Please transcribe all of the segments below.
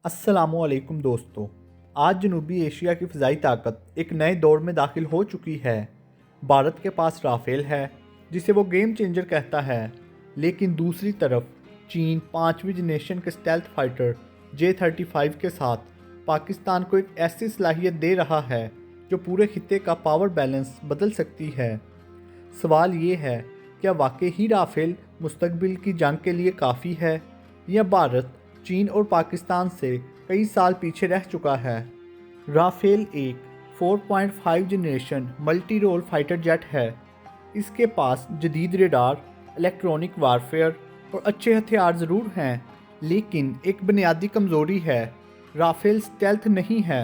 السلام علیکم دوستو، آج جنوبی ایشیا کی فضائی طاقت ایک نئے دور میں داخل ہو چکی ہے۔ بھارت کے پاس رافیل ہے جسے وہ گیم چینجر کہتا ہے، لیکن دوسری طرف چین 5ویں جنریشن کے اسٹیلتھ فائٹر J-35 کے ساتھ پاکستان کو ایک ایسی صلاحیت دے رہا ہے جو پورے خطے کا پاور بیلنس بدل سکتی ہے۔ سوال یہ ہے، کیا واقعی رافیل مستقبل کی جنگ کے لیے کافی ہے یا بھارت چین اور پاکستان سے کئی سال پیچھے رہ چکا ہے؟ رافیل ایک 4.5 generation multi role fighter jet ہے۔ اس کے پاس جدید ریڈار، الیکٹرونک وارفیئر اور اچھے ہتھیار ضرور ہیں، لیکن ایک بنیادی کمزوری ہے: رافیل اسٹیلتھ نہیں ہے۔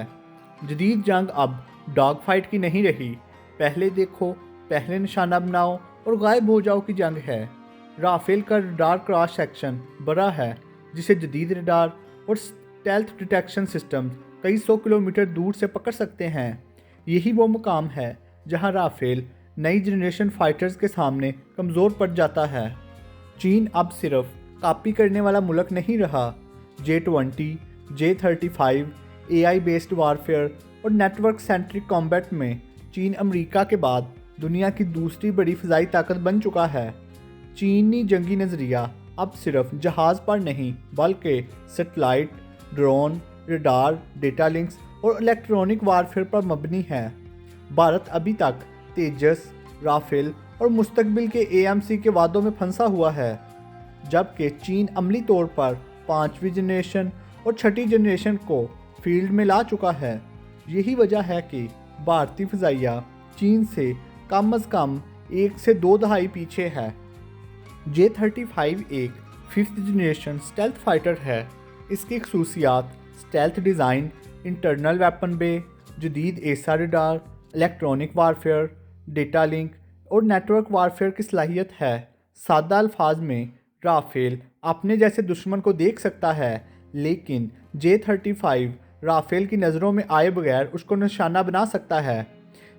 جدید جنگ اب ڈاگ فائٹ کی نہیں رہی، پہلے دیکھو، پہلے نشانہ بناؤ اور غائب ہو جاؤ کی جنگ ہے۔ رافیل کا ریڈار کراس سیکشن بڑا ہے، جسے جدید ریڈار اور اسٹیلتھ ڈیٹیکشن سسٹم کئی 100 کلومیٹر دور سے پکڑ سکتے ہیں۔ یہی وہ مقام ہے جہاں رافیل نئی جنریشن فائٹرز کے سامنے کمزور پڑ جاتا ہے۔ چین اب صرف کاپی کرنے والا ملک نہیں رہا۔ J-20، J-35، AI based warfare اور نیٹ ورک سینٹرک کامبیٹ میں چین امریکہ کے بعد دنیا کی دوسری بڑی فضائی طاقت بن چکا ہے۔ چینی جنگی نظریہ اب صرف جہاز پر نہیں بلکہ satellite, drone, radar, data links اور الیکٹرونک وارفیئر پر مبنی ہے۔ بھارت ابھی تک تیجس، رافیل اور مستقبل کے AMC کے وعدوں میں پھنسا ہوا ہے، جبکہ چین عملی طور پر 5ویں جنریشن اور 6ٹھی جنریشن کو فیلڈ میں لا چکا ہے۔ یہی وجہ ہے کہ بھارتی فضائیہ چین سے کم از کم 1 سے 2 دہائی پیچھے ہے۔ J-35 ایک 5th جنریشن اسٹیلتھ فائٹر ہے۔ اس کی خصوصیات اسٹیلتھ ڈیزائن، انٹرنل ویپن بے، جدید ایسا radar, electronic warfare, data link اور نیٹ ورک وارفیئر کی صلاحیت ہے۔ سادہ الفاظ میں، رافیل اپنے جیسے دشمن کو دیکھ سکتا ہے، لیکن J-35 رافیل کی نظروں میں آئے بغیر اس کو نشانہ بنا سکتا ہے۔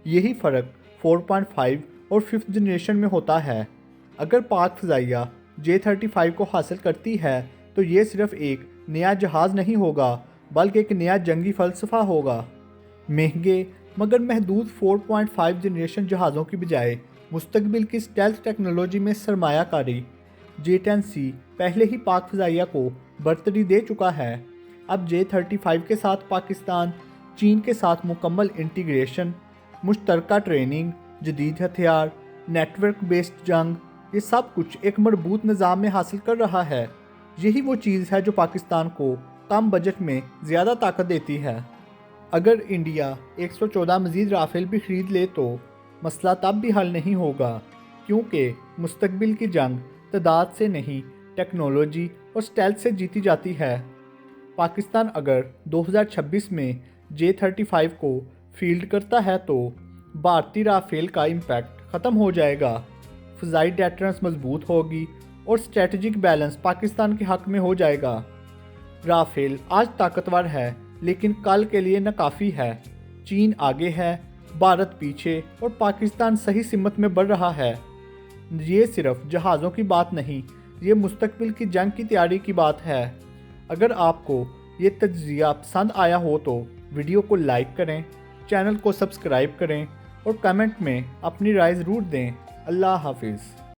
یہی فرق 4.5 اور 5th جنریشن میں ہوتا ہے۔ اگر پاک فضائیہ J-35 کو حاصل کرتی ہے تو یہ صرف ایک نیا جہاز نہیں ہوگا بلکہ ایک نیا جنگی فلسفہ ہوگا۔ مہنگے مگر محدود 4.5 جنریشن جہازوں کی بجائے مستقبل کی اسٹیلتھ ٹیکنالوجی میں سرمایہ کاری J-10C پہلے ہی پاک فضائیہ کو برتری دے چکا ہے۔ اب J-35 کے ساتھ پاکستان چین کے ساتھ مکمل انٹیگریشن، مشترکہ ٹریننگ، جدید ہتھیار، نیٹ ورک بیسڈ جنگ، یہ سب کچھ ایک مربوط نظام میں حاصل کر رہا ہے۔ یہی وہ چیز ہے جو پاکستان کو کم بجٹ میں زیادہ طاقت دیتی ہے۔ اگر انڈیا 114 مزید رافیل بھی خرید لے تو مسئلہ تب بھی حل نہیں ہوگا، کیونکہ مستقبل کی جنگ تعداد سے نہیں، ٹیکنالوجی اور اسٹیلتھ سے جیتی جاتی ہے۔ پاکستان اگر 2026 میں J-35 کو فیلڈ کرتا ہے تو بھارتی رافیل کا امپیکٹ ختم ہو جائے گا، فضائی ڈیٹرنس مضبوط ہوگی اور اسٹریٹجک بیلنس پاکستان کے حق میں ہو جائے گا۔ رافیل آج طاقتور ہے لیکن کل کے لیے ناکافی ہے۔ چین آگے ہے، بھارت پیچھے اور پاکستان صحیح سمت میں بڑھ رہا ہے۔ یہ صرف جہازوں کی بات نہیں، یہ مستقبل کی جنگ کی تیاری کی بات ہے۔ اگر آپ کو یہ تجزیہ پسند آیا ہو تو ویڈیو کو لائک کریں، چینل کو سبسکرائب کریں اور کمنٹ میں اپنی رائے ضرور دیں۔ اللہ حافظ۔